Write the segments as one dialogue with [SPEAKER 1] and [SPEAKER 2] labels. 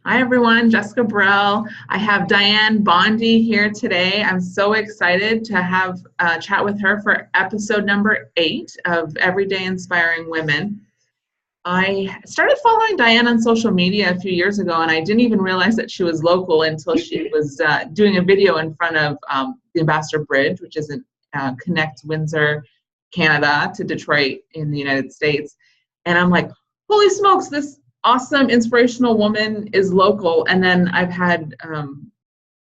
[SPEAKER 1] Hi, everyone. Jessica Burrell. I have Dianne Bondy here today. I'm so excited to have a chat with her for episode number 8 of Everyday Inspiring Women. I started following Dianne on social media a few years ago, and I didn't even realize that she was local until she was doing a video in front of the Ambassador Bridge, which is in connects Windsor, Canada to Detroit in the United States. And I'm like, holy smokes, this awesome, inspirational woman is local. And then I've had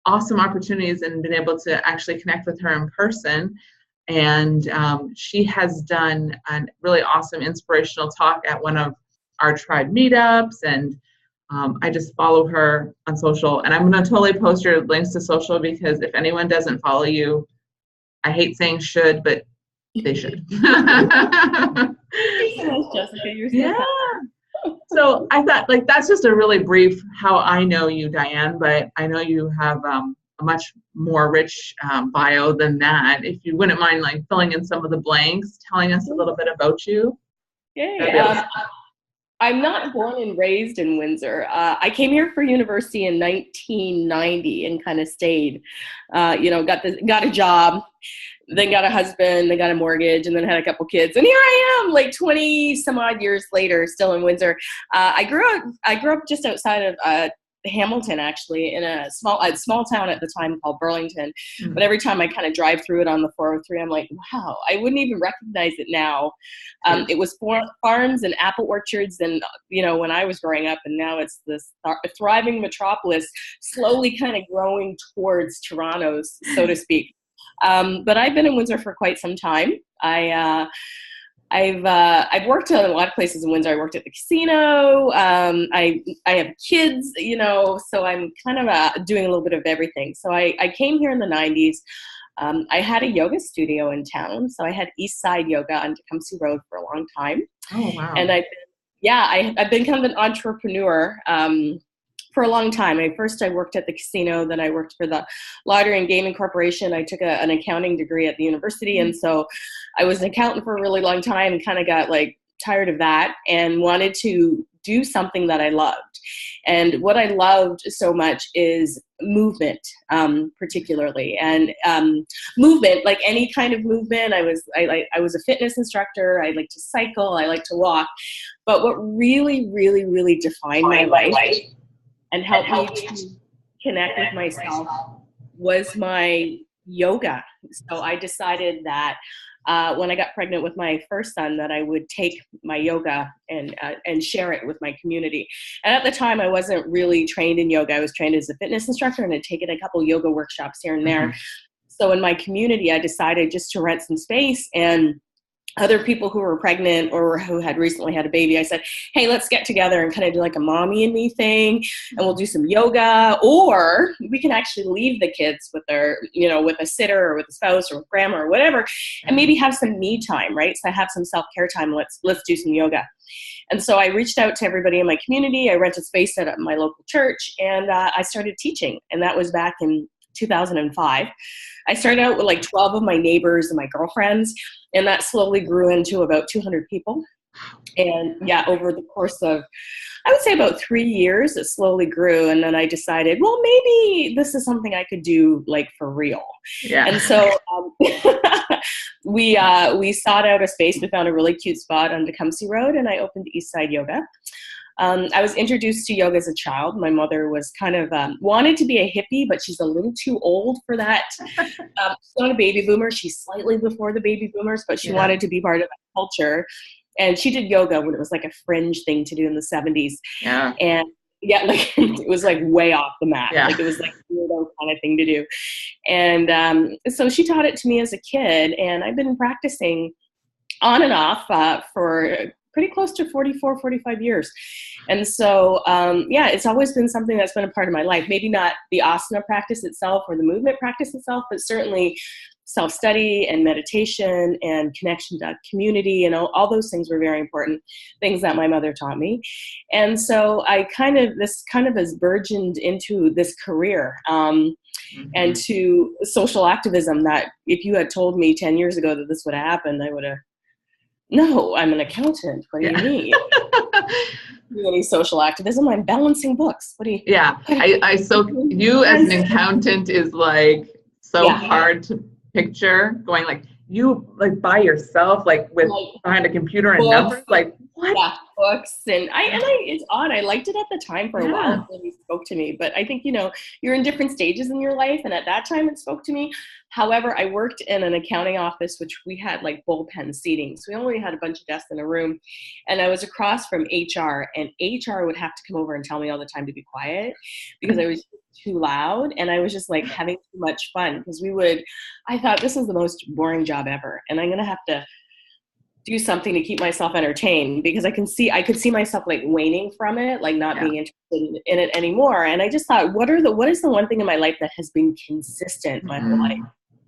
[SPEAKER 1] awesome opportunities and been able to actually connect with her in person. And she has done a really awesome inspirational talk at one of our tribe meetups. And I just follow her on social. And I'm going to totally post your links to social, because if anyone doesn't follow you, I hate saying should, but they should.
[SPEAKER 2] Thank you so much, Jessica. You're so
[SPEAKER 1] yeah. So I thought, like, that's just a really brief how I know you, Dianne, but I know you have a much more rich bio than that. If you wouldn't mind, like, filling in some of the blanks, telling us a little bit about you.
[SPEAKER 2] Okay. I'm not born and raised in Windsor. I came here for university in 1990 and kind of stayed. Got a job, then got a husband, then got a mortgage, and then had a couple kids. And here I am, like 20 some odd years later, still in Windsor. I grew up just outside of Hamilton, actually, in a small town at the time called Burlington. Mm-hmm. But every time I kind of drive through it on the 403, I'm like, wow, I wouldn't even recognize it now. It was farms and apple orchards, and when I was growing up, and now it's this thriving metropolis, slowly kind of growing towards Toronto's, so to speak. But I've been in Windsor for quite some time. I've worked at a lot of places in Windsor. I worked at the casino. I have kids, so I'm kind of doing a little bit of everything. So I came here in the 90s. I had a yoga studio in town. So I had East Side Yoga on Tecumseh Road for a long time.
[SPEAKER 1] Oh, wow.
[SPEAKER 2] And I've been kind of an entrepreneur for a long time. I worked at the casino, then I worked for the Lottery and Gaming Corporation. I took an accounting degree at the university, and so I was an accountant for a really long time and kind of got tired of that and wanted to do something that I loved. And what I loved so much is movement, particularly, and movement, like any kind of movement. I was a fitness instructor. I like to cycle. I like to walk. But what really, really, really defined my life and helped me to connect with myself was my yoga. So I decided that when I got pregnant with my first son, that I would take my yoga and share it with my community. And at the time, I wasn't really trained in yoga. I was trained as a fitness instructor and had taken a couple yoga workshops here and there. Mm-hmm. So in my community, I decided just to rent some space, and other people who were pregnant or who had recently had a baby, I said, hey, let's get together and kind of do like a mommy and me thing, and we'll do some yoga, or we can actually leave the kids with their, with a sitter or with a spouse or with grandma or whatever, and maybe have some me time, right? So I have some self-care time. Let's do some yoga. And so I reached out to everybody in my community. I rented space at my local church, and I started teaching. And that was back in 2005. I started out with 12 of my neighbors and my girlfriends, and that slowly grew into about 200 people. And over the course of, I would say, about 3 years, it slowly grew. And then I decided, well, maybe this is something I could do for real. Yeah. And so we sought out a space. We found a really cute spot on Tecumseh Road, and I opened East Side Yoga. I was introduced to yoga as a child. My mother was kind of wanted to be a hippie, but she's a little too old for that. She's not a baby boomer. She's slightly before the baby boomers, but she wanted to be part of that culture. And she did yoga when it was a fringe thing to do in the 70s. Yeah. And it was way off the mat. Yeah. It was weirdo kind of thing to do. And so she taught it to me as a kid, and I've been practicing on and off for pretty close to 44, 45 years. And so, it's always been something that's been a part of my life. Maybe not the asana practice itself or the movement practice itself, but certainly self-study and meditation and connection to community, and all those things were very important things that my mother taught me. And so this has burgeoned into this career and to social activism that if you had told me 10 years ago that this would happen, I would have, no, I'm an accountant. What do you mean? do any social activism. I'm balancing books. What do you?
[SPEAKER 1] Yeah, so you as an accountant is like so hard to picture going like you like by yourself, like with behind a computer and numbers, like what?
[SPEAKER 2] Yeah, books and it's odd. I liked it at the time for a while. It really spoke to me. But I think, you're in different stages in your life, and at that time it spoke to me. However, I worked in an accounting office, which we had like bullpen seating. So we only had a bunch of desks in a room. And I was across from HR, and HR would have to come over and tell me all the time to be quiet because I was too loud. And I was just like having too much fun because I thought this is the most boring job ever. And I'm going to have to do something to keep myself entertained because I could see myself like waning from it, like not being interested in it anymore. And I just thought, what is the one thing in my life that has been consistent my whole life?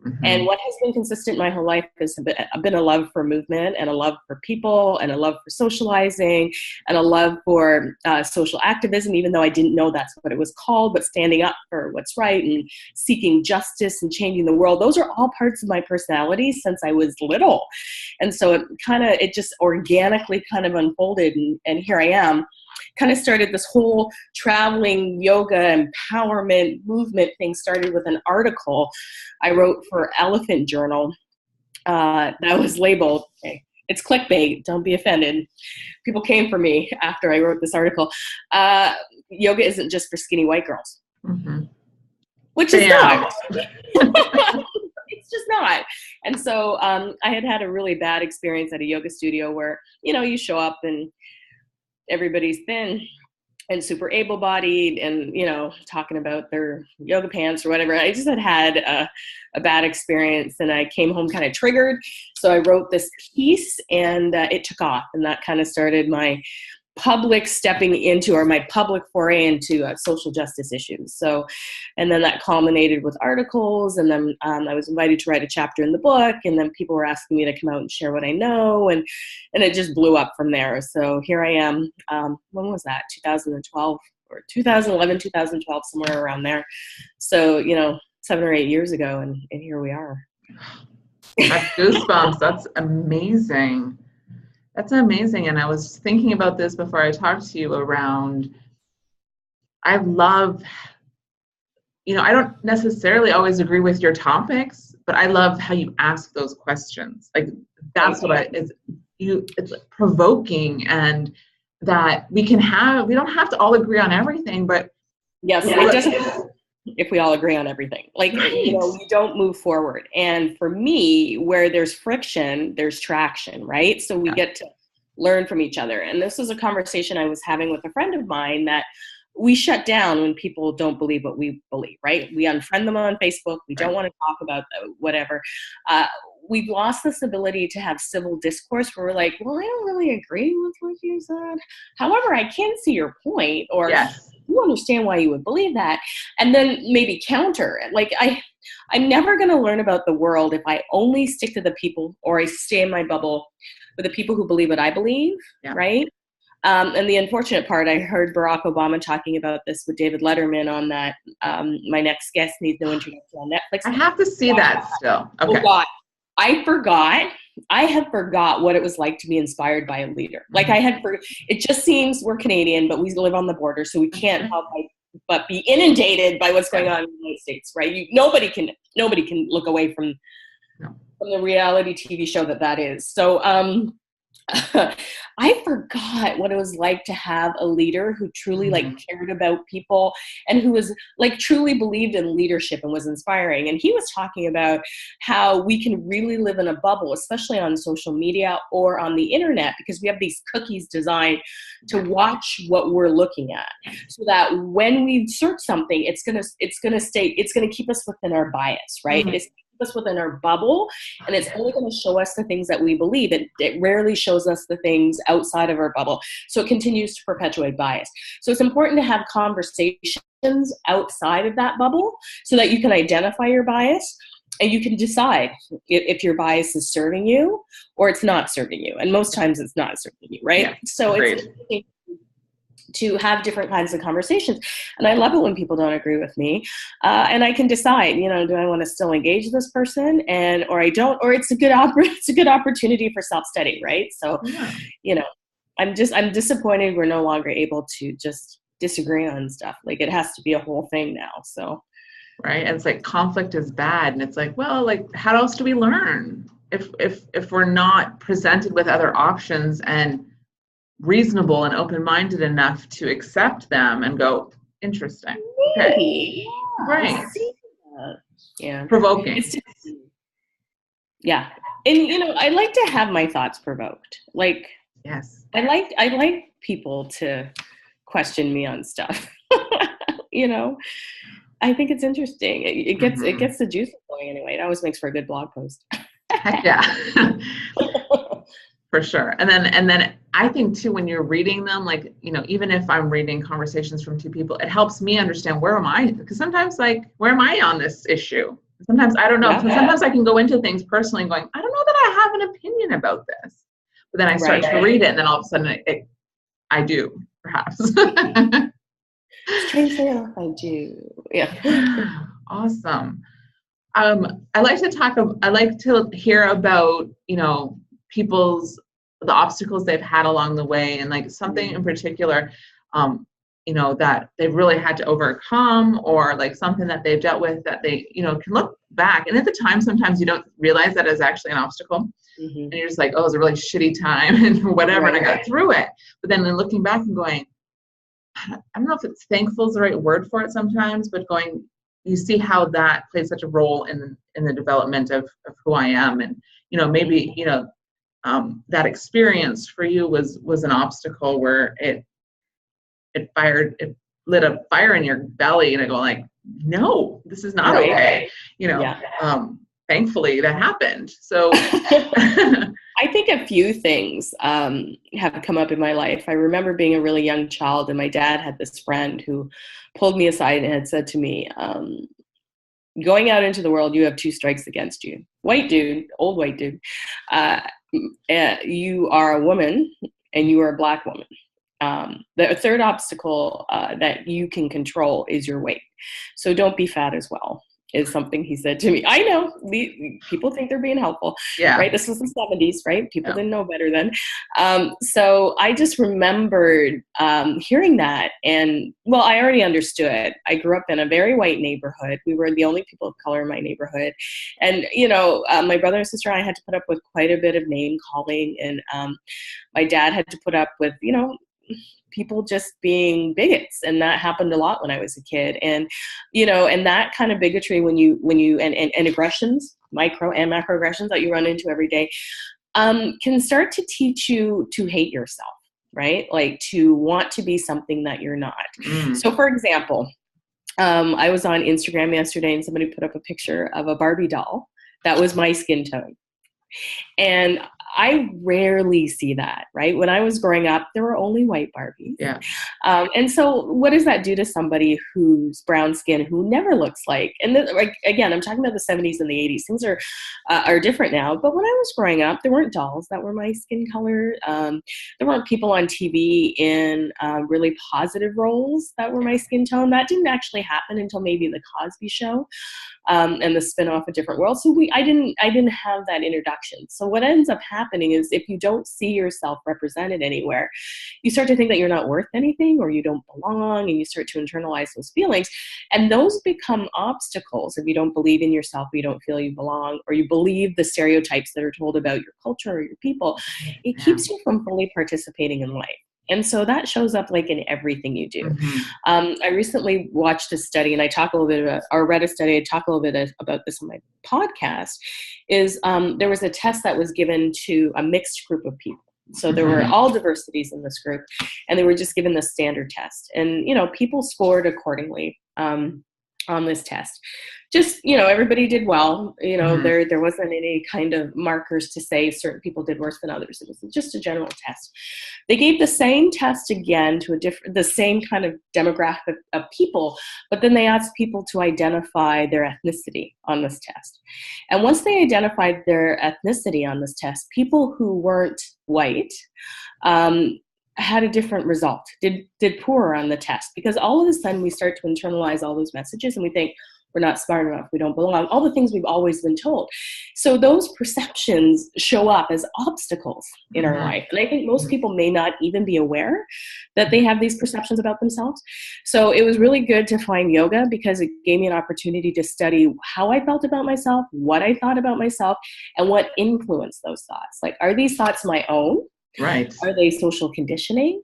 [SPEAKER 2] Mm-hmm. And what has been consistent my whole life has been a love for movement and a love for people and a love for socializing and a love for social activism, even though I didn't know that's what it was called, but standing up for what's right and seeking justice and changing the world. Those are all parts of my personality since I was little. And so it just organically kind of unfolded. And here I am. Kind of started this whole traveling yoga empowerment movement thing started with an article I wrote for Elephant Journal that was labeled, it's clickbait, don't be offended. People came for me after I wrote this article. Yoga isn't just for skinny white girls, which is not. It's just not. And so I had a really bad experience at a yoga studio where, you show up and everybody's thin and super able-bodied and, talking about their yoga pants or whatever. I just had a bad experience and I came home kind of triggered. So I wrote this piece and it took off, and that kind of started my public stepping into, or my public foray into social justice issues. So, and then that culminated with articles, and then I was invited to write a chapter in the book, and then people were asking me to come out and share what I know, and it just blew up from there. So here I am. When was that? 2012 or 2011, 2012, somewhere around there. So, 7 or 8 years ago, and here we are.
[SPEAKER 1] That's goosebumps. That's amazing. That's amazing. And I was thinking about this before I talked to you around, I love, I don't necessarily always agree with your topics, but I love how you ask those questions. Like that's what it's provoking, and that we don't have to all agree on everything, but
[SPEAKER 2] yes, it doesn't. If we all agree on everything, like, we don't move forward. And for me, where there's friction, there's traction, right? So we get to learn from each other. And this was a conversation I was having with a friend of mine, that we shut down when people don't believe what we believe, right? We unfriend them on Facebook. We don't want to talk about whatever. We've lost this ability to have civil discourse where we're like, well, I don't really agree with what you said. However, I can see your point, or you understand why you would believe that. And then maybe counter. Like I'm never going to learn about the world if I only stick to the people, or I stay in my bubble with the people who believe what I believe, right? And the unfortunate part, I heard Barack Obama talking about this with David Letterman on that My Next Guest Needs No Introduction on Netflix.
[SPEAKER 1] I have to see that still. Okay.
[SPEAKER 2] Oh God. I had forgot what it was like to be inspired by a leader. Like it just seems we're Canadian, but we live on the border, so we can't help but be inundated by what's going on in the United States, right? Nobody can look away from the reality TV show that is. So I forgot what it was like to have a leader who truly cared about people, and who was truly believed in leadership and was inspiring. And he was talking about how we can really live in a bubble, especially on social media or on the internet, because we have these cookies designed to watch what we're looking at, so that when we search something, it's going to keep us within our bias, right? It's us within our bubble, and it's only going to show us the things that we believe. It rarely shows us the things outside of our bubble, so it continues to perpetuate bias. So it's important to have conversations outside of that bubble so that you can identify your bias, and you can decide if your bias is serving you or it's not serving you. And most times it's not serving you, right? So it's to have different kinds of conversations. And I love it when people don't agree with me. And I can decide, do I want to still engage this person, or I don't, or it's a good opportunity for self-study, right? So, I'm disappointed we're no longer able to just disagree on stuff. Like, it has to be a whole thing now. So.
[SPEAKER 1] Right. And it's like conflict is bad. And it's like, well, like, how else do we learn if we're not presented with other options and reasonable and open-minded enough to accept them and go, interesting. Okay.
[SPEAKER 2] Yeah,
[SPEAKER 1] Right.
[SPEAKER 2] Yeah.
[SPEAKER 1] Provoking.
[SPEAKER 2] Yeah. And I like to have my thoughts provoked. Like,
[SPEAKER 1] yes.
[SPEAKER 2] I like people to question me on stuff. I think it's interesting. It gets the juices flowing anyway. It always makes for a good blog post.
[SPEAKER 1] Heck yeah. For sure. And then I think too, when you're reading them, like, even if I'm reading conversations from two people, it helps me understand where am I? Because sometimes, like, where am I on this issue? Sometimes I don't know. Yeah. Sometimes I can go into things personally going, I don't know that I have an opinion about this. But then I start to read it, and then all of a sudden I do, perhaps.
[SPEAKER 2] Strangely enough, I do. Yeah.
[SPEAKER 1] Awesome. I like to hear about, the obstacles they've had along the way, and like something in particular, that they've really had to overcome, or like something that they've dealt with that they, can look back. And at the time, sometimes you don't realize that is actually an obstacle. Mm-hmm. And you're just like, oh, it was a really shitty time and whatever. Right. And I got through it. But then looking back and going, I don't know if it's thankful is the right word for it sometimes, but you see how that played such a role in the development of who I am. And, maybe, that experience for you was an obstacle where it lit a fire in your belly, and I go like, no, this is not okay. Thankfully that happened. So
[SPEAKER 2] I think a few things have come up in my life. I remember being a really young child, and my dad had this friend who pulled me aside and had said to me, going out into the world, you have 2 strikes against you. White dude, old white dude. You are a woman, and you are a Black woman. The third obstacle that you can control is your weight. So don't be fat as well, is something he said to me. I know people think they're being helpful, right? This was the 70s, right? People didn't know better then. So I just remembered hearing that, and well, I already understood. I grew up in a very white neighborhood. We were the only people of color in my neighborhood. And, my brother and sister and I had to put up with quite a bit of name calling, and my dad had to put up with, people just being bigots. And that happened a lot when I was a kid. And, and that kind of bigotry and aggressions, micro and macroaggressions that you run into every day, can start to teach you to hate yourself, right? Like to want to be something that you're not. So for example, I was on Instagram yesterday, and somebody put up a picture of a Barbie doll that was my skin tone. And I rarely see that, right? When I was growing up, there were only white Barbies.
[SPEAKER 1] Yeah.
[SPEAKER 2] And so what does that do to somebody who's brown skin, who never looks like, and again, I'm talking about the 70s and the 80s. Things are different now. But when I was growing up, there weren't dolls that were my skin color. There weren't people on TV in really positive roles that were my skin tone. That didn't actually happen until maybe The Cosby Show. And the spin-off of Different World. So I didn't have that introduction. So what ends up happening is if you don't see yourself represented anywhere, you start to think that you're not worth anything, or you don't belong, and you start to internalize those feelings. And those become obstacles if you don't believe in yourself, or you don't feel you belong, or you believe the stereotypes that are told about your culture or your people. It keeps you from fully participating in life. And so that shows up like in everything you do. Mm-hmm. I recently watched a study, and I talk a little bit about, or read a study, I talk a little bit about this on my podcast, is there was a test that was given to a mixed group of people. So there were all diversities in this group, and they were just given the standard test. And, people scored accordingly on this test. Just, everybody did well. There wasn't any kind of markers to say certain people did worse than others. It was just a general test. They gave the same test again to the same kind of demographic of people, but then they asked people to identify their ethnicity on this test. And once they identified their ethnicity on this test, people who weren't white had a different result, did poorer on the test, because all of a sudden we start to internalize all those messages, and we think, we're not smart enough, we don't belong, all the things we've always been told. So those perceptions show up as obstacles in our life. And I think most people may not even be aware that they have these perceptions about themselves. So it was really good to find yoga because it gave me an opportunity to study how I felt about myself, what I thought about myself, and what influenced those thoughts. Like, are these thoughts my own?
[SPEAKER 1] Right.
[SPEAKER 2] Are they social conditioning?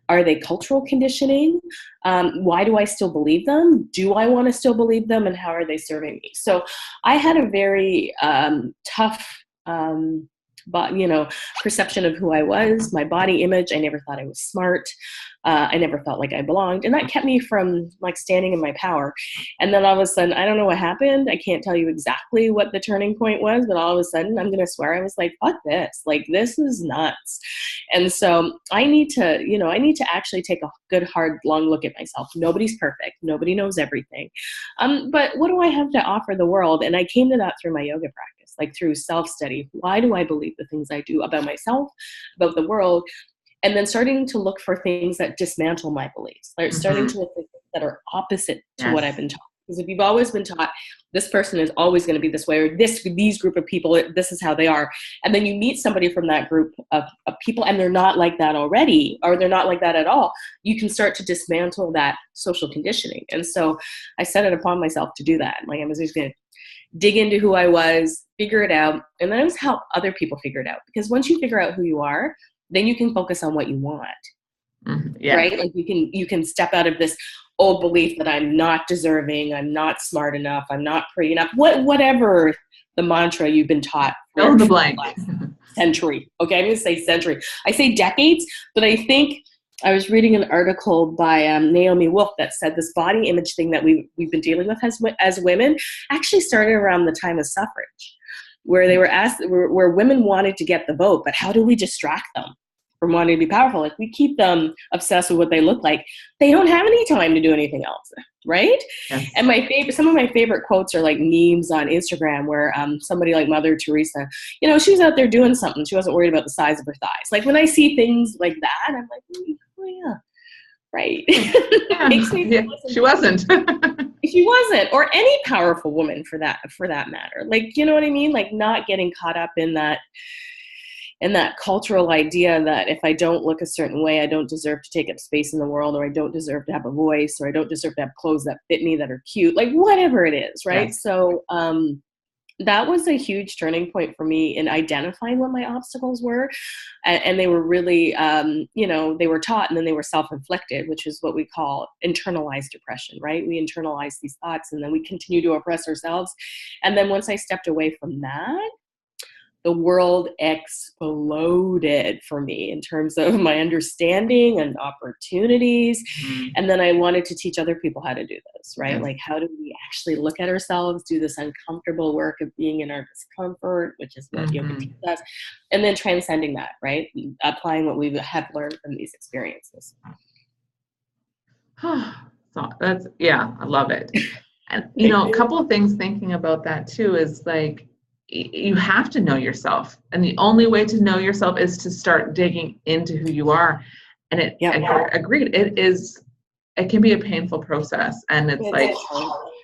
[SPEAKER 2] Are they cultural conditioning? Why do I still believe them? Do I want to still believe them? And how are they serving me? So I had a very tough, perception of who I was, my body image. I never thought I was smart. I never felt like I belonged. And that kept me from like standing in my power. And then all of a sudden, I don't know what happened. I can't tell you exactly what the turning point was, but all of a sudden I'm going to swear, I was like, fuck this. Like, this is nuts. And so I need to actually take a good, hard, long look at myself. Nobody's perfect. Nobody knows everything. But what do I have to offer the world? And I came to that through my yoga practice, like through self-study. Why do I believe the things I do about myself, about the world? And then starting to look for things that dismantle my beliefs, like starting to look for things that are opposite to what I've been taught. Because if you've always been taught this person is always going to be this way, or these group of people, this is how they are, and then you meet somebody from that group of people and they're not like that already, or they're not like that at all, you can start to dismantle that social conditioning. And so I set it upon myself to do that. Like, I was just going to dig into who I was, figure it out, and then I was help other people figure it out. Because once you figure out who you are, then you can focus on what you want, right? Like you can step out of this old belief that I'm not deserving, I'm not smart enough, I'm not pretty enough, whatever the mantra you've been taught
[SPEAKER 1] fill in the blank.
[SPEAKER 2] Century. Okay, I'm going to say century. I say decades, but I think I was reading an article by Naomi Wolf that said this body image thing that we've been dealing with as women actually started around the time of suffrage, where they were asked, where women wanted to get the vote, but how do we distract them from wanting to be powerful? Like, we keep them obsessed with what they look like. They don't have any time to do anything else, right? Yes. And some of my favorite quotes are like memes on Instagram where somebody like Mother Teresa, she was out there doing something. She wasn't worried about the size of her thighs. Like, when I see things like that, I'm like, oh yeah, right.
[SPEAKER 1] Yeah. Makes me she wasn't.
[SPEAKER 2] She wasn't, or any powerful woman for that matter. Like, you know what I mean? Like, not getting caught up in that cultural idea that if I don't look a certain way, I don't deserve to take up space in the world, or I don't deserve to have a voice, or I don't deserve to have clothes that fit me, that are cute, like whatever it is, right? Yes. So that was a huge turning point for me in identifying what my obstacles were. And they were really, they were taught and then they were self-inflicted, which is what we call internalized depression, right? We internalize these thoughts and then we continue to oppress ourselves. And then once I stepped away from that, the world exploded for me in terms of my understanding and opportunities. Mm-hmm. And then I wanted to teach other people how to do this, right? Yes. Like, how do we actually look at ourselves, do this uncomfortable work of being in our discomfort, which is what yoga teaches us, and then transcending that, right? Applying what we have learned from these experiences.
[SPEAKER 1] So that's, I love it. And, a couple of things thinking about that too is like, you have to know yourself, and the only way to know yourself is to start digging into who you are. And agreed, it can be a painful process, and it's like,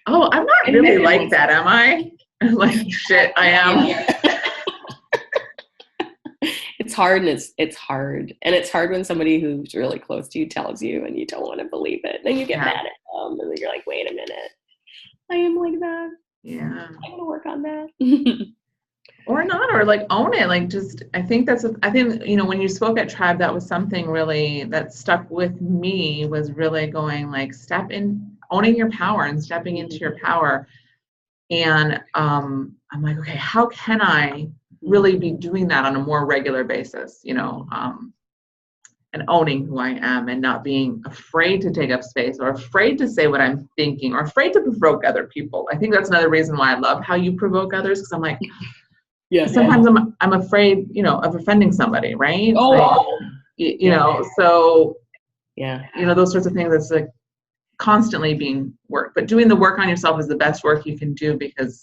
[SPEAKER 1] oh, I'm not really like that, am I? Like, shit, I am.
[SPEAKER 2] It's hard, and it's hard, and it's hard when somebody who's really close to you tells you, and you don't want to believe it, and you get mad at them, and then you're like, wait a minute, I am like that.
[SPEAKER 1] Yeah,
[SPEAKER 2] I'm gonna work on that.
[SPEAKER 1] Or not, or like own it. Like, just, I think when you spoke at Tribe, that was something really that stuck with me, was really going like, step in, owning your power and stepping into your power. And I'm like, okay, how can I really be doing that on a more regular basis, and owning who I am and not being afraid to take up space or afraid to say what I'm thinking or afraid to provoke other people. I think that's another reason why I love how you provoke others, because I'm like, sometimes I'm afraid, of offending somebody, right?
[SPEAKER 2] Oh,
[SPEAKER 1] like, so those sorts of things. That's like constantly being worked, but doing the work on yourself is the best work you can do, because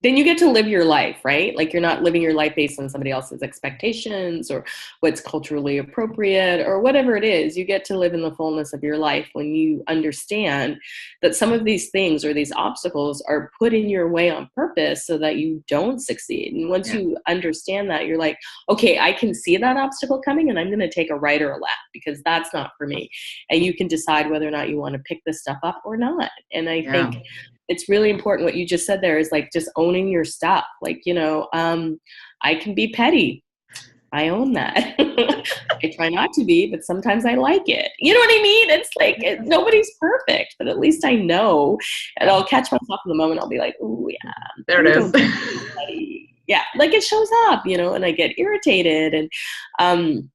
[SPEAKER 2] then you get to live your life, right? Like you're not living your life based on somebody else's expectations or what's culturally appropriate or whatever it is. You get to live in the fullness of your life when you understand that some of these things or these obstacles are put in your way on purpose so that you don't succeed. And once you understand that, you're like, okay, I can see that obstacle coming and I'm going to take a right or a left because that's not for me. And you can decide whether or not you want to pick this stuff up or not. And I think it's really important what you just said there is like just owning your stuff. Like, I can be petty. I own that. I try not to be, but sometimes I like it. You know what I mean? It's like nobody's perfect, but at least I know, and I'll catch myself in the moment. I'll be like, "Ooh, yeah,
[SPEAKER 1] there it is."
[SPEAKER 2] Yeah, like it shows up, and I get irritated. And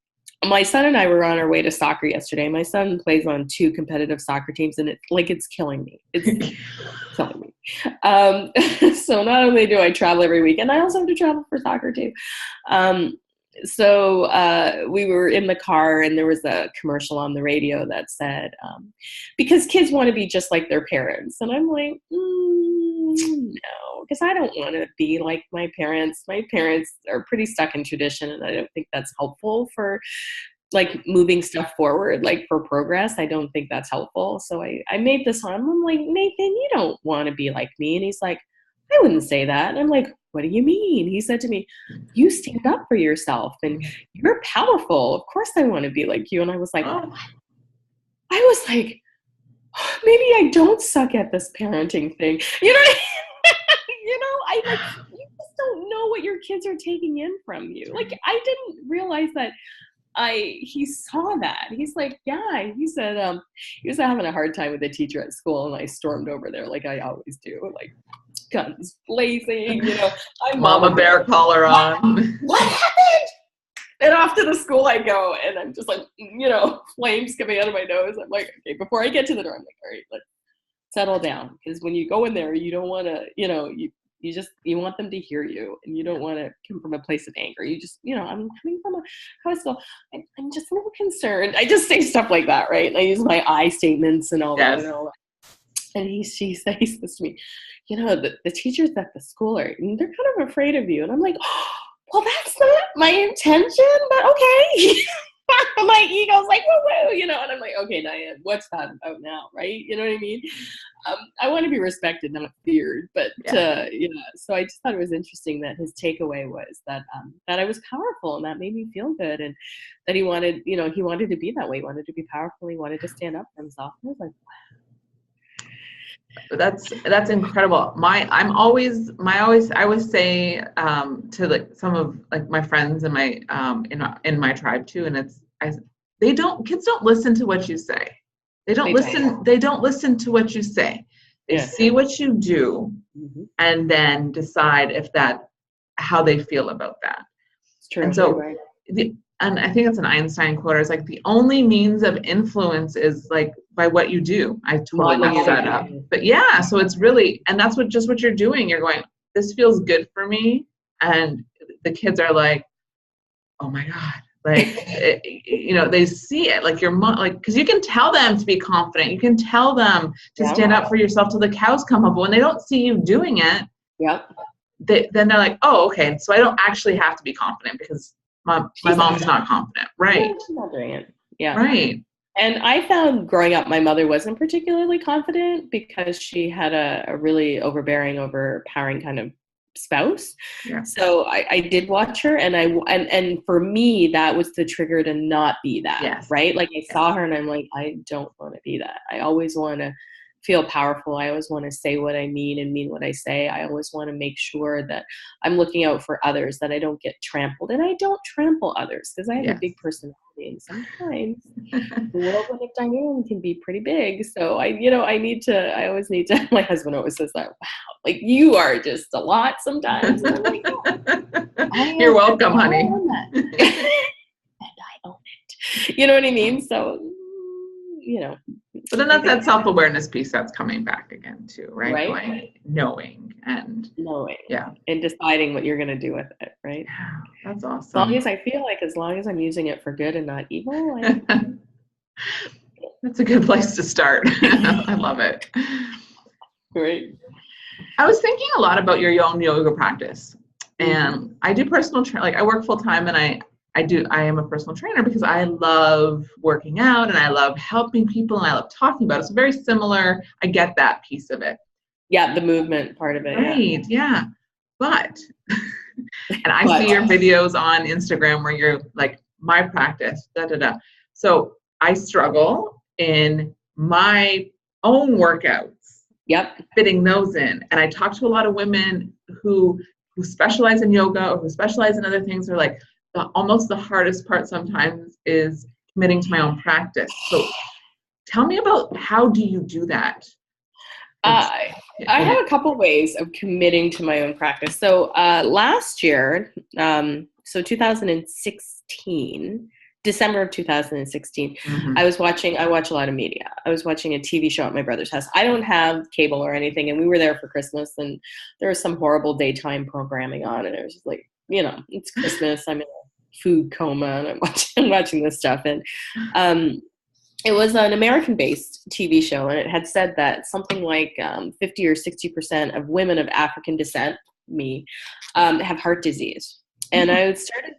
[SPEAKER 2] my son and I were on our way to soccer yesterday. My son plays on 2 competitive soccer teams, and it's killing me. It's killing me. So not only do I travel every weekend, I also have to travel for soccer too. So we were in the car and there was a commercial on the radio that said, because kids want to be just like their parents. And I'm like, no, because I don't want to be like my parents. My parents are pretty stuck in tradition and I don't think that's helpful for like moving stuff forward, like for progress. I don't think that's helpful. So I made this on. I'm like, Nathan, you don't want to be like me. And he's like, I wouldn't say that. And I'm like, what do you mean? He said to me, you stand up for yourself and you're powerful. Of course I want to be like you. And I was like, what? I was like, maybe I don't suck at this parenting thing. You know what I like, you just don't know what your kids are taking in from you. Like, I didn't realize that he saw that. He's like, yeah, he said, he was having a hard time with a teacher at school. And I stormed over there like I always do, like guns blazing, I'm
[SPEAKER 1] Mama bear collar on.
[SPEAKER 2] What happened? And off to the school I go, and I'm just like, flames coming out of my nose. I'm like, okay, before I get to the door, I'm like, all right, let's settle down. Because when you go in there, you don't want to, you want them to hear you, and you don't want to come from a place of anger. You just, I'm coming from a high school. I'm just a little concerned. I just say stuff like that, right? And I use my I statements and all that and all that. And she says this to me, the teachers at the school they're kind of afraid of you. And I'm like, oh, well, that's not my intention, but okay. My ego's like, woo, and I'm like, okay, Diane, what's that about now, right? You know what I mean? I want to be respected, not feared, but, so I just thought it was interesting that his takeaway was that I was powerful, and that made me feel good, and that he wanted, he wanted to be that way, he wanted to be powerful, he wanted to stand up for himself. And I was like, wow.
[SPEAKER 1] That's incredible. I always say to like some of like my friends and my in my tribe too, and kids don't listen to what you say. They don't listen to what you say. They see what you do and then decide how they feel about that.
[SPEAKER 2] It's true.
[SPEAKER 1] And so and I think it's an Einstein quote. It's like the only means of influence is like by what you do. I totally messed that up. But yeah, so it's really, and that's what you're doing. You're going, this feels good for me. And the kids are like, oh my God. Like, they see it like your mom, like, because you can tell them to be confident. You can tell them to stand up for yourself till the cows come home. But when they don't see you doing it, then they're like, oh, okay. So I don't actually have to be confident because my mom's not confident. Right.
[SPEAKER 2] She's not doing it. Yeah.
[SPEAKER 1] Right.
[SPEAKER 2] And I found growing up, my mother wasn't particularly confident because she had a really overbearing, overpowering kind of spouse. Yeah. So I did watch her, and for me, that was the trigger to not be that. Yes. Right. Like I saw her and I'm like, I don't want to be that. I always want to feel powerful. I always want to say what I mean and mean what I say. I always want to make sure that I'm looking out for others, that I don't get trampled. And I don't trample others because I have a big personality. And sometimes the world of Diane can be pretty big. So I always need to, my husband always says that, wow, like you are just a lot sometimes. And I'm like, oh,
[SPEAKER 1] you're welcome, honey.
[SPEAKER 2] And I own it. You know what I mean? So,
[SPEAKER 1] but then that's that self-awareness piece that's coming back again too, right? Going, knowing. Yeah.
[SPEAKER 2] And deciding what you're going to do with it, right?
[SPEAKER 1] Yeah, that's awesome.
[SPEAKER 2] As long as I'm using it for good and not evil.
[SPEAKER 1] That's a good place to start. I love it.
[SPEAKER 2] Great.
[SPEAKER 1] I was thinking a lot about your own yoga practice, and I do personal like I work full time, and I am a personal trainer because I love working out and I love helping people and I love talking about it. It's very similar. I get that piece of it.
[SPEAKER 2] Yeah, the movement part of it.
[SPEAKER 1] Right. Yeah. But, and I see your videos on Instagram where you're like, my practice, da da da. So I struggle in my own workouts.
[SPEAKER 2] Yep.
[SPEAKER 1] Fitting those in. And I talk to a lot of women who specialize in yoga or who specialize in other things. They're like, almost the hardest part sometimes is committing to my own practice. So tell me about, how do you do that?
[SPEAKER 2] I have a couple ways of committing to my own practice. So last year, so 2016, December of 2016, I watch a lot of media. I was watching a TV show at my brother's house. I don't have cable or anything, and we were there for Christmas, and there was some horrible daytime programming on, and it was just like, it's Christmas. I'm in a food coma, and I'm watching this stuff, and it was an American-based TV show, and it had said that something like 50 or 60% of women of African descent, have heart disease. And I started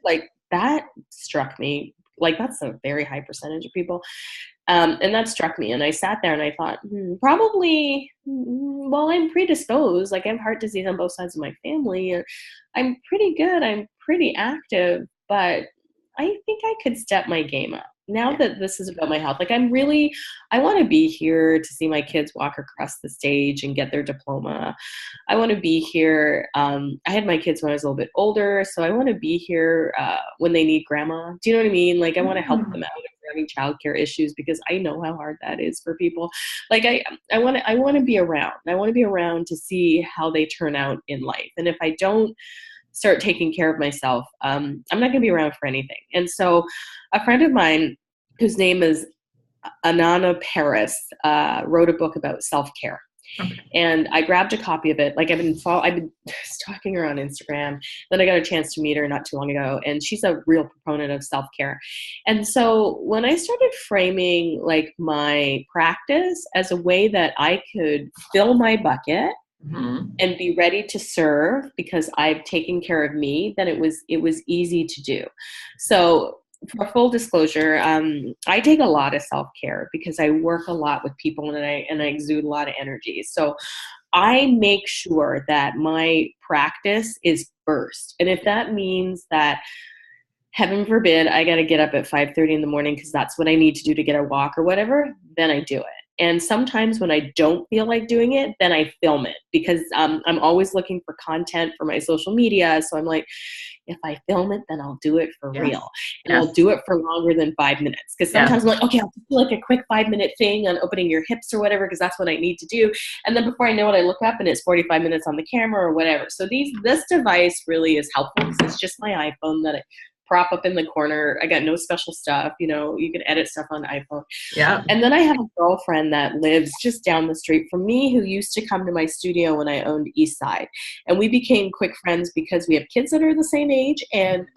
[SPEAKER 2] that struck me. That's a very high percentage of people. And that struck me. And I sat there and I thought, probably, well, I'm predisposed. I have heart disease on both sides of my family. And I'm pretty good. I'm pretty active. But I think I could step my game up. Now that this is about my health, I want to be here to see my kids walk across the stage and get their diploma. I want to be here. I had my kids when I was a little bit older, so I want to be here when they need grandma. Do you know what I mean? I want to help them out if they're having childcare issues, because I know how hard that is for people. I want to be around. I want to be around to see how they turn out in life. And if I don't start taking care of myself, I'm not going to be around for anything. And so a friend of mine, whose name is Anana Paris, wrote a book about self-care. Okay. And I grabbed a copy of it. I've been stalking her on Instagram. Then I got a chance to meet her not too long ago, and she's a real proponent of self-care. And so when I started framing my practice as a way that I could fill my bucket and be ready to serve because I've taken care of me, then it was easy to do. So for full disclosure, I take a lot of self-care because I work a lot with people and I exude a lot of energy. So I make sure that my practice is first. And if that means that, heaven forbid, I got to get up at 5:30 in the morning because that's what I need to do to get a walk or whatever, then I do it. And sometimes when I don't feel like doing it, then I film it because I'm always looking for content for my social media. So I'm like, if I film it, then I'll do it for real. And I'll do it for longer than 5 minutes. Because sometimes I'm like, okay, I'll do a quick 5-minute thing on opening your hips or whatever, because that's what I need to do. And then before I know it, I look up and it's 45 minutes on the camera or whatever. So this device really is helpful because it's just my iPhone that prop up in the corner. I got no special stuff. You can edit stuff on iPhone. Yeah. And then I have a girlfriend that lives just down the street from me who used to come to my studio when I owned East Side. And we became quick friends because we have kids that are the same age, and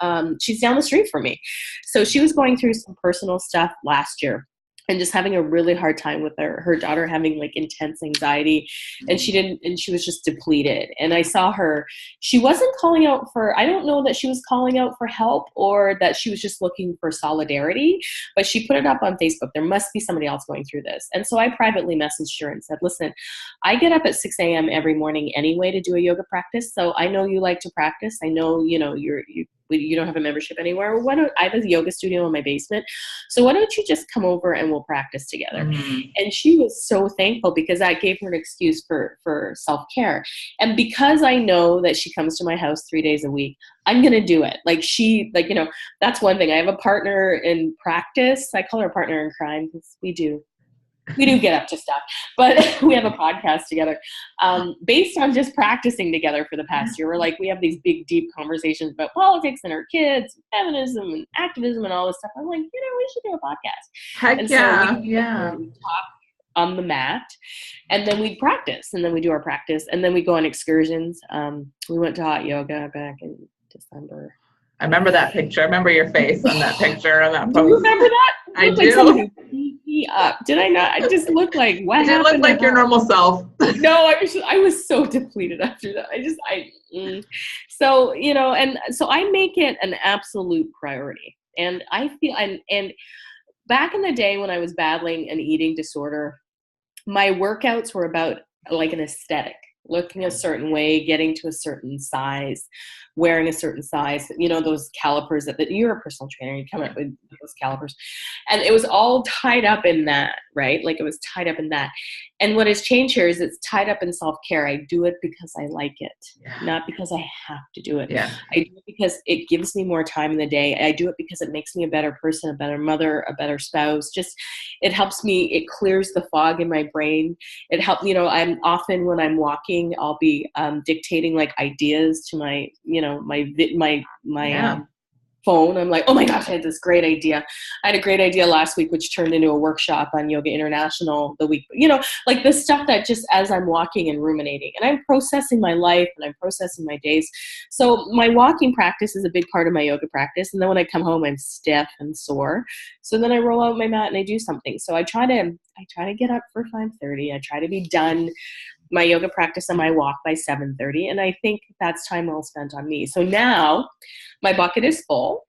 [SPEAKER 2] she's down the street from me. So she was going through some personal stuff last year and just having a really hard time with her daughter having intense anxiety, and she was just depleted. And I saw her, she wasn't calling out for, I don't know that she was calling out for help or that she was just looking for solidarity, but she put it up on Facebook. There must be somebody else going through this. And so I privately messaged her and said, listen, I get up at 6 a.m. every morning anyway to do a yoga practice. So I know you like to practice. I know, you don't have a membership anywhere. I have a yoga studio in my basement. So why don't you just come over and we'll practice together? And she was so thankful because that gave her an excuse for self-care. And because I know that she comes to my house 3 days a week, I'm going to do it. That's one thing. I have a partner in practice. I call her a partner in crime because we do get up to stuff, but we have a podcast together based on just practicing together for the past year. We have these big, deep conversations about politics and our kids, feminism and activism and all this stuff. I'm like, we should do a podcast.
[SPEAKER 1] Heck
[SPEAKER 2] and
[SPEAKER 1] yeah.
[SPEAKER 2] So we talk on the mat, and then we practice, and then we do our practice, and then we go on excursions. We went to hot yoga back in December.
[SPEAKER 1] I remember that picture. I remember your face on that picture on that post.
[SPEAKER 2] Do you remember that?
[SPEAKER 1] I
[SPEAKER 2] Like
[SPEAKER 1] do.
[SPEAKER 2] somebody beat me up. Did I not? I just looked like, what
[SPEAKER 1] It
[SPEAKER 2] happened?
[SPEAKER 1] didn't look like your normal self.
[SPEAKER 2] No, I was so depleted after that. So, and so I make it an absolute priority. And I feel, and back in the day when I was battling an eating disorder, my workouts were about like an aesthetic, looking a certain way, getting to a certain size, wearing a certain size, those calipers that you're a personal trainer, you come up with those calipers. And it was all tied up in that, right? Like it was tied up in that. And what has changed here is it's tied up in self-care. I do it because I like it, not because I have to do it.
[SPEAKER 1] Yeah.
[SPEAKER 2] I do it because it gives me more time in the day. I do it because it makes me a better person, a better mother, a better spouse. Just, it helps me, it clears the fog in my brain. It helps, I'm often when I'm walking, I'll be dictating like ideas to my, my phone. I'm like, oh my gosh, I had this great idea. I had a great idea last week, which turned into a workshop on Yoga International the week, like the stuff that just as I'm walking and ruminating and I'm processing my life and I'm processing my days. So my walking practice is a big part of my yoga practice. And then when I come home, I'm stiff and sore. So then I roll out my mat and I do something. So I try to get up for 5:30. I try to be done my yoga practice and my walk by 7:30. And I think that's time well spent on me. So now my bucket is full.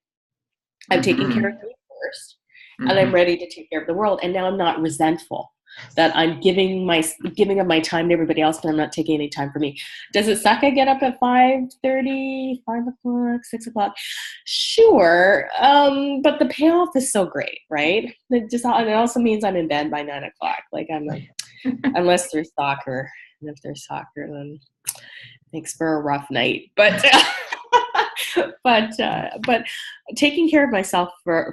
[SPEAKER 2] I've taken care of me first and I'm ready to take care of the world. And now I'm not resentful that I'm giving up my time to everybody else, but I'm not taking any time for me. Does it suck I get up at 5:30, 5:00, 6:00? Sure. But the payoff is so great, right? It also means I'm in bed by 9:00. Like unless there's soccer. And if there's soccer, then it makes for a rough night. But but taking care of myself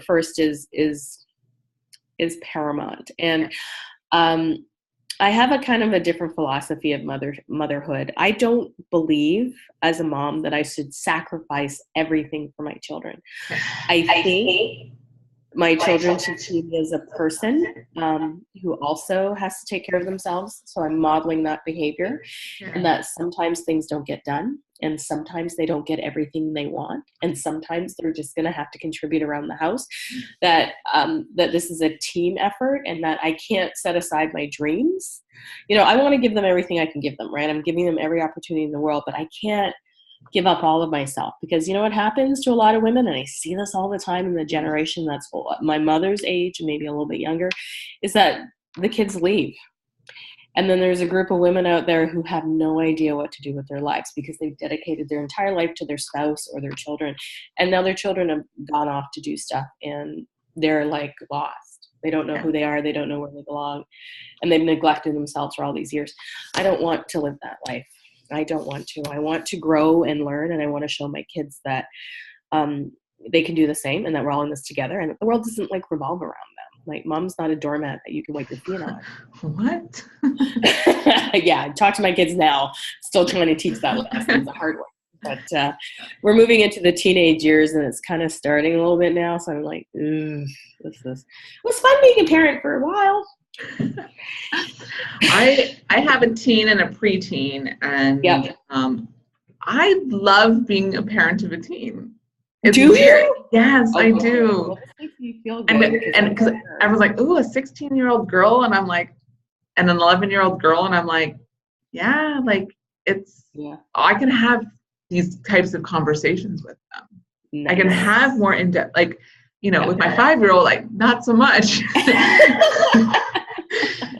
[SPEAKER 2] first is paramount. And I have a kind of a different philosophy of motherhood. I don't believe as a mom that I should sacrifice everything for my children. I think my children should see me as a person who also has to take care of themselves. So I'm modeling that behavior, and that sometimes things don't get done, and sometimes they don't get everything they want, and sometimes they're just going to have to contribute around the house. That this is a team effort, and that I can't set aside my dreams. I want to give them everything I can give them, right? I'm giving them every opportunity in the world, but I can't give up all of myself, because what happens to a lot of women, and I see this all the time in the generation that's my mother's age and maybe a little bit younger, is that the kids leave. And then there's a group of women out there who have no idea what to do with their lives because they've dedicated their entire life to their spouse or their children. And now their children have gone off to do stuff and they're like lost. They don't know who they are. They don't know where they belong. And they've neglected themselves for all these years. I don't want to live that life. I don't want to. I want to grow and learn, and I want to show my kids that they can do the same, and that we're all in this together, and the world doesn't revolve around them. Like, mom's not a doormat that you can wipe your feet on.
[SPEAKER 1] What?
[SPEAKER 2] Yeah, talk to my kids now. Still trying to teach that lesson the hard way. But we're moving into the teenage years, and it's kind of starting a little bit now. So I'm like, it was fun being a parent for a while.
[SPEAKER 1] I have a teen and a preteen, and I love being a parent of a teen. It's weird. You? Yes, I do.
[SPEAKER 2] Well, this makes me feel good.
[SPEAKER 1] And because I was like, ooh, a 16-year-old girl, and I'm like, and an 11-year-old girl, and I'm like, I can have these types of conversations with them. Nice. I can have more in-depth, with my 5-year-old, not so much.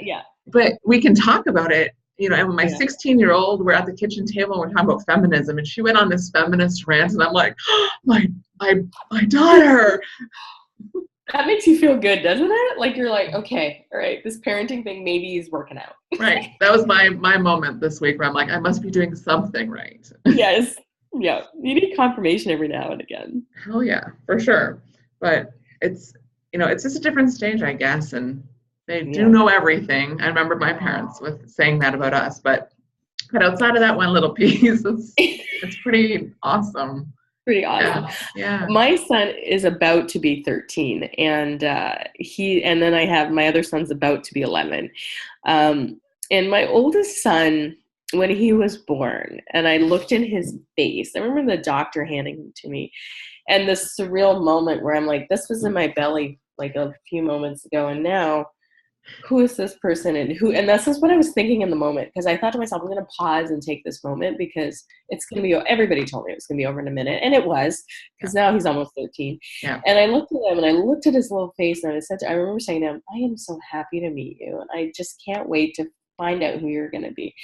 [SPEAKER 2] Yeah.
[SPEAKER 1] But we can talk about it, and with my 16-year-old, we're at the kitchen table and we're talking about feminism, and she went on this feminist rant, and I'm like, oh, my daughter.
[SPEAKER 2] That makes you feel good, doesn't it? Like, you're like, okay, all right, this parenting thing maybe is working out.
[SPEAKER 1] Right. That was my moment this week where I'm like, I must be doing something right.
[SPEAKER 2] Yes. Yeah. You need confirmation every now and again.
[SPEAKER 1] Hell yeah, for sure. But it's, it's just a different stage, I guess. And they do know everything. I remember my parents saying that about us, but outside of that one little piece, it's pretty awesome.
[SPEAKER 2] Pretty awesome.
[SPEAKER 1] Yeah.
[SPEAKER 2] My son is about to be 13, and then I have my other son's about to be 11. And my oldest son, when he was born, and I looked in his face, I remember the doctor handing him to me, And this surreal moment where I'm like, this was in my belly like a few moments ago, and now who is this person, and this is what I was thinking in the moment, because I thought to myself, I'm going to pause and take this moment, because it's going to be, everybody told me it was going to be over in a minute, and it was, because now he's almost 13.
[SPEAKER 1] Yeah.
[SPEAKER 2] And I looked at him and I looked at his little face, and I remember saying to him, I am so happy to meet you, and I just can't wait to find out who you're going to be.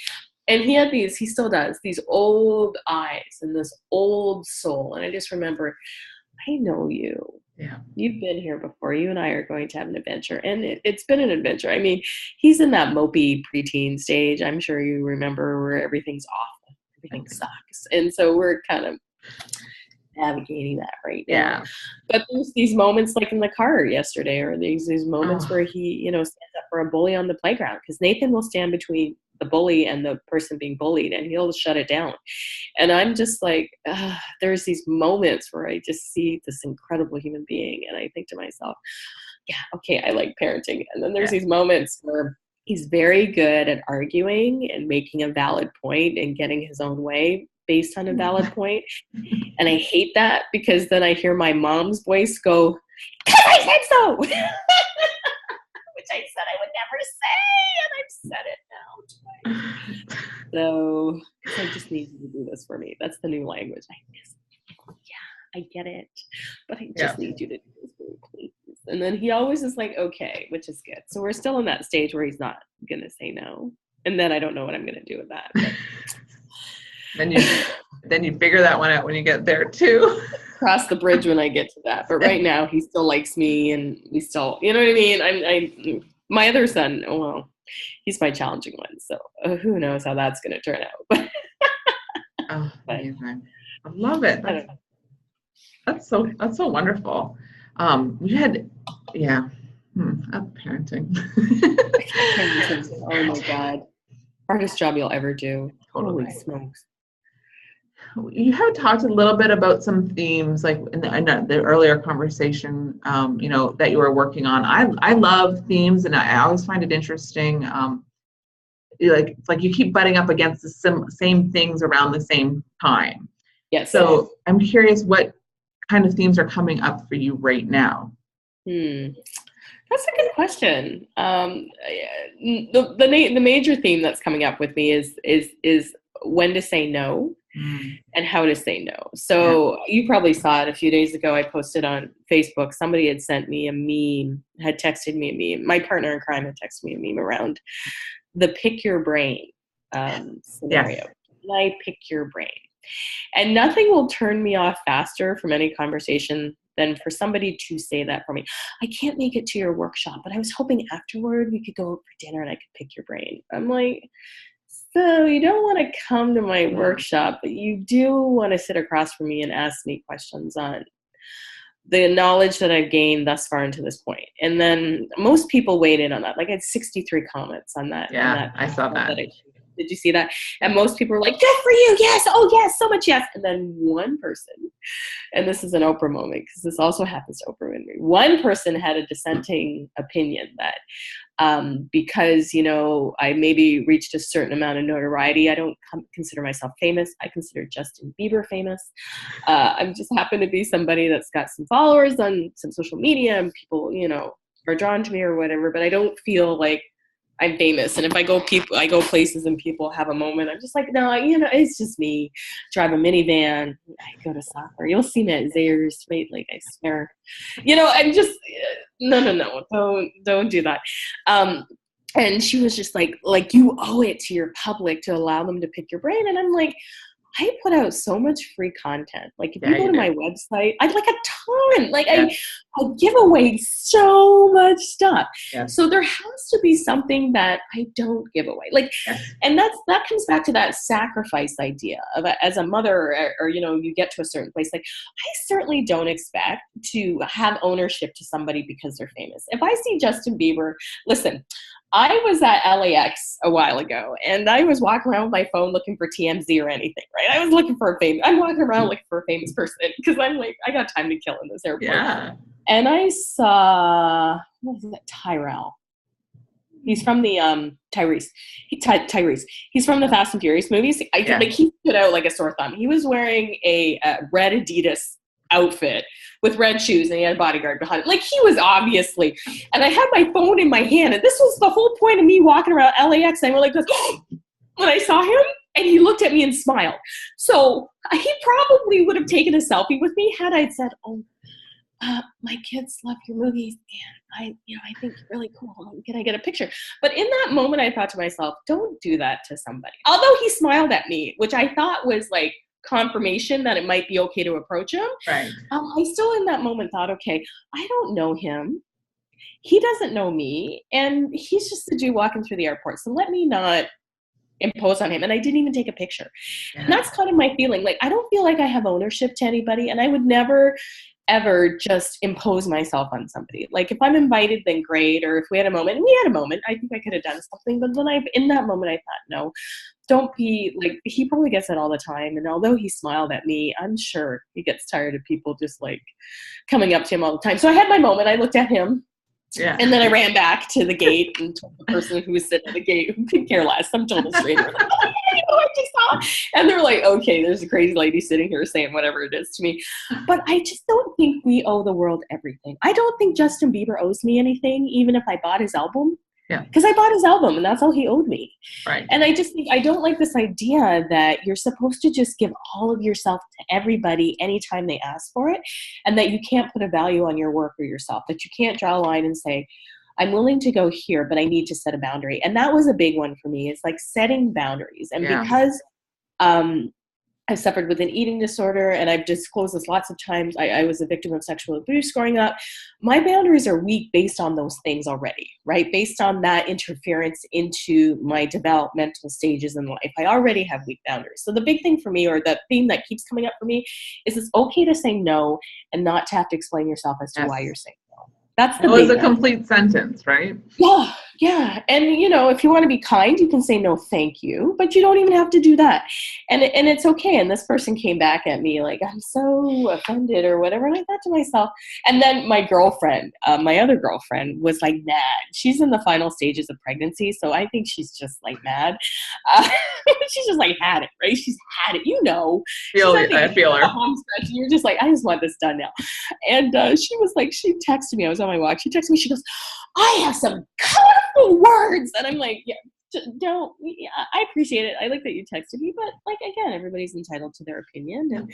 [SPEAKER 2] And he still does, these old eyes and this old soul. And I just remember, I know you.
[SPEAKER 1] Yeah.
[SPEAKER 2] You've been here before. You and I are going to have an adventure. And it's been an adventure. I mean, he's in that mopey preteen stage. I'm sure you remember, where everything's awful. Everything sucks. And so we're kind of navigating that right now.
[SPEAKER 1] Yeah.
[SPEAKER 2] But there's these moments like in the car yesterday, or these moments where he, stands up for a bully on the playground, because Nathan will stand between the bully and the person being bullied, and he'll shut it down. And I'm just like, there's these moments where I just see this incredible human being, and I think to myself, yeah, okay, I like parenting. And then there's these moments where he's very good at arguing and making a valid point and getting his own way based on a valid point. And I hate that, because then I hear my mom's voice go, "'Cause I said so," which I said I would never say, and I've said it now twice. So I just need you to do this for me. That's the new language. I get it, but I just need you to do this for me, please. And then he always is like, okay, which is good. So we're still in that stage where he's not going to say no. And then I don't know what I'm going to do with that. But
[SPEAKER 1] then you figure that one out when you get there too.
[SPEAKER 2] Cross the bridge when I get to that. But right now he still likes me, and we still, you know what I mean? My other son, well, he's my challenging one. So who knows how that's going to turn out.
[SPEAKER 1] Oh, amazing. I love it. That's so wonderful. We had, parenting.
[SPEAKER 2] Oh my God. Hardest job you'll ever do.
[SPEAKER 1] Totally.
[SPEAKER 2] Holy smokes.
[SPEAKER 1] You have talked a little bit about some themes, like in the earlier conversation, that you were working on. I love themes, and I always find it interesting. It's like you keep butting up against the same things around the same time.
[SPEAKER 2] Yes.
[SPEAKER 1] So I'm curious what kind of themes are coming up for you right now.
[SPEAKER 2] That's a good question. The major theme that's coming up with me is when to say no. And how to say no. So you probably saw it a few days ago. I posted on Facebook. Somebody had sent me a meme, had texted me a meme. My partner in crime had texted me a meme around the pick your brain scenario.
[SPEAKER 1] Yes.
[SPEAKER 2] Can I pick your brain? And nothing will turn me off faster from any conversation than for somebody to say that for me. I can't make it to your workshop, but I was hoping afterward we could go out for dinner and I could pick your brain. I'm like, so you don't want to come to my workshop, but you do want to sit across from me and ask me questions on the knowledge that I've gained thus far into this point. And then most people weighed in on that. Like I had 63 comments on that.
[SPEAKER 1] Yeah, I saw that.
[SPEAKER 2] Did you see that? And most people were like, good for you. Yes. Oh, yes. So much yes. And then one person, and this is an Oprah moment because this also happens to Oprah Winfrey. One person had a dissenting opinion that because, I maybe reached a certain amount of notoriety, I don't consider myself famous. I consider Justin Bieber famous. I just happen to be somebody that's got some followers on some social media and people, are drawn to me or whatever, but I don't feel like I'm famous. And if I go places and people have a moment, I'm just like, no, it's just me. Drive a minivan. I go to soccer. You'll see me at Zayre's, right? Like I swear, I'm just, no, don't do that. And she was just like you owe it to your public to allow them to pick your brain. And I'm like, I put out so much free content. Like if you go to my website, I'd like a ton. Like I give away so much stuff. Yeah. So there has to be something that I don't give away. Like, and that comes back to that sacrifice idea of as a mother or you get to a certain place. Like I certainly don't expect to have ownership to somebody because they're famous. If I see Justin Bieber, listen, I was at LAX a while ago, and I was walking around with my phone looking for TMZ or anything, right? I'm walking around looking for a famous person because I'm like, I got time to kill in this airport. Yeah. And I saw, what was it, Tyrell. He's from the, Tyrese. Tyrese. He's from the Fast and Furious movies. He stood out like a sore thumb. He was wearing a red Adidas outfit with red shoes, and he had a bodyguard behind him. Like, he was obviously, and I had my phone in my hand, and this was the whole point of me walking around LAX. And I went like this when I saw him, and he looked at me and smiled. So he probably would have taken a selfie with me had I said, "Oh, my kids love your movies, and I think you're really cool. Can I get a picture?" But in that moment, I thought to myself, don't do that to somebody. Although he smiled at me, which I thought was like confirmation that it might be okay to approach him.
[SPEAKER 1] Right.
[SPEAKER 2] I still in that moment thought, okay, I don't know him. He doesn't know me, and he's just a dude walking through the airport. So let me not impose on him. And I didn't even take a picture.
[SPEAKER 1] Yeah.
[SPEAKER 2] And that's kind of my feeling. Like, I don't feel like I have ownership to anybody, and I would never ever just impose myself on somebody. Like, if I'm invited, then great. Or if we had a moment, and we had a moment, I think I could have done something. But then in that moment, I thought, no, don't be like, he probably gets it all the time. And although he smiled at me, I'm sure he gets tired of people just like coming up to him all the time. So I had my moment. I looked at him.
[SPEAKER 1] Yeah.
[SPEAKER 2] And then I ran back to the gate and told the person who was sitting at the gate, who could care less, some total stranger, like, "Oh, you know what I just saw?" And they're like, okay, there's a crazy lady sitting here saying whatever it is to me. But I just don't think we owe the world everything. I don't think Justin Bieber owes me anything, even if I bought his album.
[SPEAKER 1] Yeah.
[SPEAKER 2] Because I bought his album, and that's all he owed me.
[SPEAKER 1] Right.
[SPEAKER 2] And I just think, I don't like this idea that you're supposed to just give all of yourself to everybody anytime they ask for it, and that you can't put a value on your work or yourself, that you can't draw a line and say, I'm willing to go here, but I need to set a boundary. And that was a big one for me. It's like setting boundaries. And because I suffered with an eating disorder, and I've disclosed this lots of times, I was a victim of sexual abuse growing up. My boundaries are weak based on those things already, right? Based on that interference into my developmental stages in life. I already have weak boundaries. So the big thing for me, or the theme that keeps coming up for me, is it's okay to say no and not to have to explain yourself as to why you're saying no. That's the big
[SPEAKER 1] It was a complete sentence, right?
[SPEAKER 2] Yeah, yeah. And, if you want to be kind, you can say no, thank you, but you don't even have to do that. And it's okay. And this person came back at me like, I'm so offended or whatever. And I thought to myself, and then my girlfriend, my other girlfriend was like mad. She's in the final stages of pregnancy. So I think she's just like mad. She's just like had it, right? She's had it,
[SPEAKER 1] I feel her.
[SPEAKER 2] And you're just like, I just want this done now. And she was like, she texted me. I was on my walk. She texted me. She goes, I have some colorful words. And I'm like, yeah, I appreciate it. I like that you texted me, but like, again, everybody's entitled to their opinion. And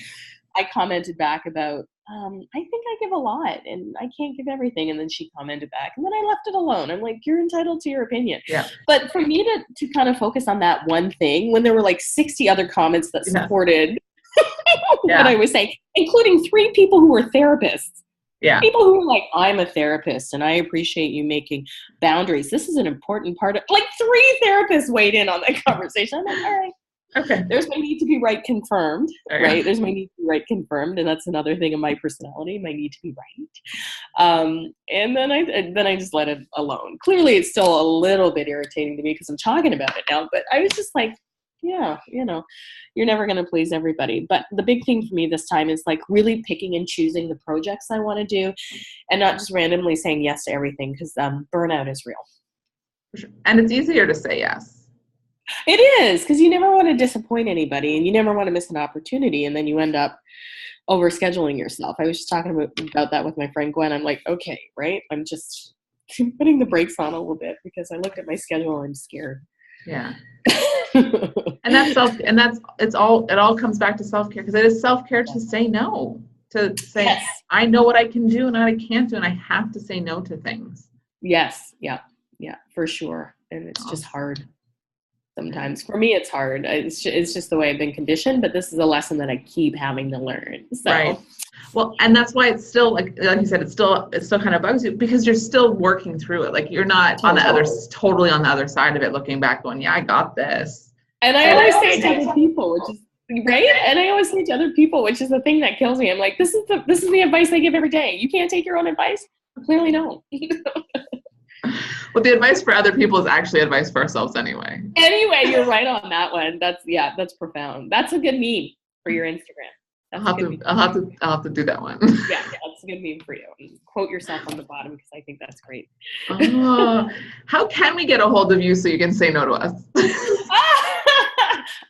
[SPEAKER 2] I commented back about, I think I give a lot and I can't give everything. And then she commented back, and then I left it alone. I'm like, you're entitled to your opinion.
[SPEAKER 1] Yeah.
[SPEAKER 2] But for me to kind of focus on that one thing, when there were like 60 other comments that supported what I was saying, including 3 people who were therapists.
[SPEAKER 1] Yeah.
[SPEAKER 2] People who are like, I'm a therapist and I appreciate you making boundaries. This is an important part of, like, 3 therapists weighed in on that conversation. I'm like, all right.
[SPEAKER 1] Okay.
[SPEAKER 2] There's my need to be right confirmed, right? There's my need to be right confirmed. And that's another thing of my personality, my need to be right. And then I just let it alone. Clearly it's still a little bit irritating to me because I'm talking about it now, but I was just like, yeah, you're never going to please everybody. But the big thing for me this time is like really picking and choosing the projects I want to do and not just randomly saying yes to everything, because burnout is real.
[SPEAKER 1] And it's easier to say yes.
[SPEAKER 2] It is, because you never want to disappoint anybody and you never want to miss an opportunity, and then you end up overscheduling yourself. I was just talking about that with my friend Gwen. I'm like, okay, right? I'm just putting the brakes on a little bit because I looked at my schedule and I'm scared.
[SPEAKER 1] Yeah. It all comes back to self-care, because it is self-care to say no, to say, I know what I can do and what I can't do, and I have to say no to things.
[SPEAKER 2] Yes. Yeah, for sure. And it's just hard. Sometimes for me, it's hard. It's just the way I've been conditioned, but this is a lesson that I keep having to learn. So.
[SPEAKER 1] Right. Well, and that's why it's still like you said, it still kind of bugs you, because you're still working through it. Like, you're not totally on the other side of it, looking back going, yeah, I got this.
[SPEAKER 2] And I always say it to other people, which is right. And I always say to other people, which is the thing that kills me. I'm like, this is the advice I give every day. You can't take your own advice? I clearly don't.
[SPEAKER 1] Well, the advice for other people is actually advice for ourselves anyway.
[SPEAKER 2] Anyway, you're right on that one. That's profound. That's a good meme for your Instagram.
[SPEAKER 1] I'll have to do that one.
[SPEAKER 2] Yeah, that's a good meme for you. Quote yourself on the bottom, because I think that's great.
[SPEAKER 1] How can we get a hold of you so you can say no to us?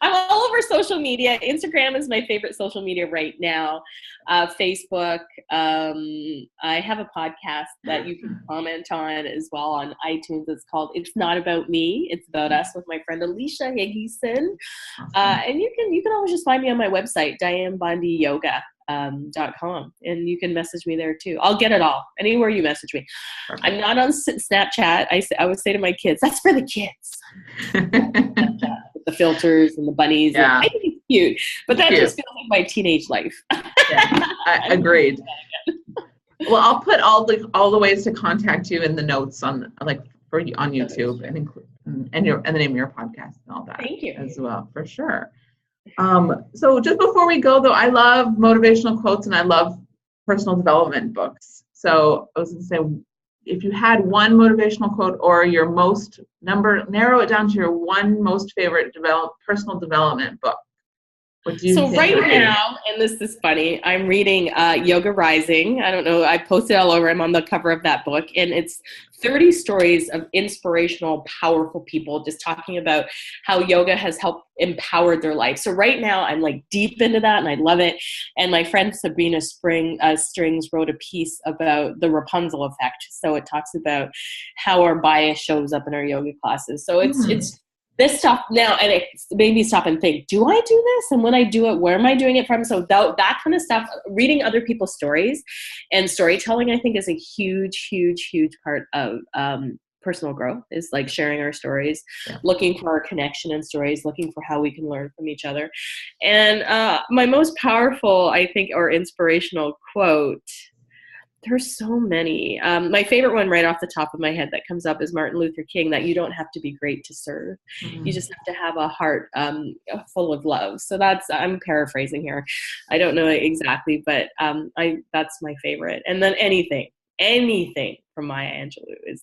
[SPEAKER 2] I'm all over social media. Instagram is my favorite social media right now. Facebook. I have a podcast that you can comment on as well on iTunes. It's called It's Not About Me, It's About Us, with my friend Alicia Higginson. And you can always just find me on my website, DianneBondyYoga.com, and you can message me there too. I'll get it all anywhere you message me. Perfect. I'm not on Snapchat. I would say to my kids, that's for the kids. With the filters and the bunnies.
[SPEAKER 1] Yeah.
[SPEAKER 2] I think it's cute, but that just feels like my teenage life.
[SPEAKER 1] Yeah, agreed. Well, I'll put all the ways to contact you in the notes on YouTube and include and the name of your podcast and all that.
[SPEAKER 2] Thank you
[SPEAKER 1] as well, for sure. So just before we go, though, I love motivational quotes and I love personal development books. So I was going to say, if you had one motivational quote or your narrow it down to your one most favorite personal development book. What do you think
[SPEAKER 2] right now, and this is funny, I'm reading Yoga Rising. I don't know, I posted all over. I'm on the cover of that book, and it's 30 stories of inspirational, powerful people just talking about how yoga has helped empower their life. So right now, I'm like deep into that, and I love it. And my friend Sabrina Strings wrote a piece about the Rapunzel effect. So it talks about how our bias shows up in our yoga classes. So it's this stuff now, and it made me stop and think, do I do this? And when I do it, where am I doing it from? So that kind of stuff, reading other people's stories and storytelling, I think, is a huge, huge, huge part of personal growth, is like sharing our stories, looking for our connection in stories, looking for how we can learn from each other. And my most powerful, I think, or inspirational quote, there's so many. My favorite one right off the top of my head that comes up is Martin Luther King, that you don't have to be great to serve. You just have to have a heart full of love. So I'm paraphrasing here. I don't know exactly, but that's my favorite. And then anything from Maya Angelou is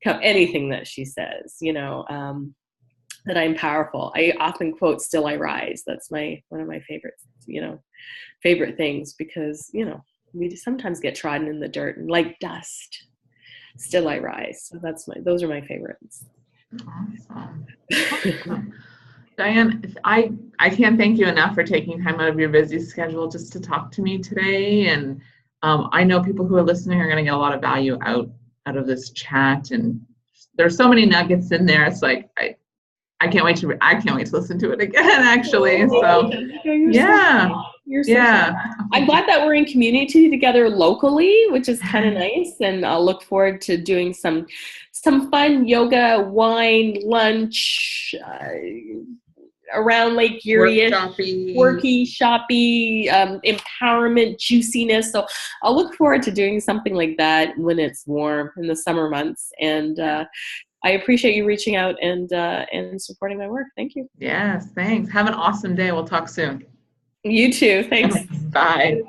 [SPEAKER 2] anything that she says, that I'm powerful. I often quote "Still I Rise." That's one of my favorites, favorite things, because, we sometimes get trodden in the dirt and like dust. Still I rise. So those are my favorites.
[SPEAKER 1] Awesome. Dianne, I can't thank you enough for taking time out of your busy schedule just to talk to me today. And I know people who are listening are going to get a lot of value out of this chat. And there's so many nuggets in there. It's like I can't wait to listen to it again, actually. So yeah.
[SPEAKER 2] I'm glad that we're in community together locally, which is kind of nice. And I'll look forward to doing some fun yoga, wine, lunch around Lake Erie, worky, shoppy, empowerment, juiciness. So I'll look forward to doing something like that when it's warm in the summer months. And I appreciate you reaching out and supporting my work. Thank you.
[SPEAKER 1] Yes, thanks. Have an awesome day. We'll talk soon.
[SPEAKER 2] You too. Thanks.
[SPEAKER 1] Bye.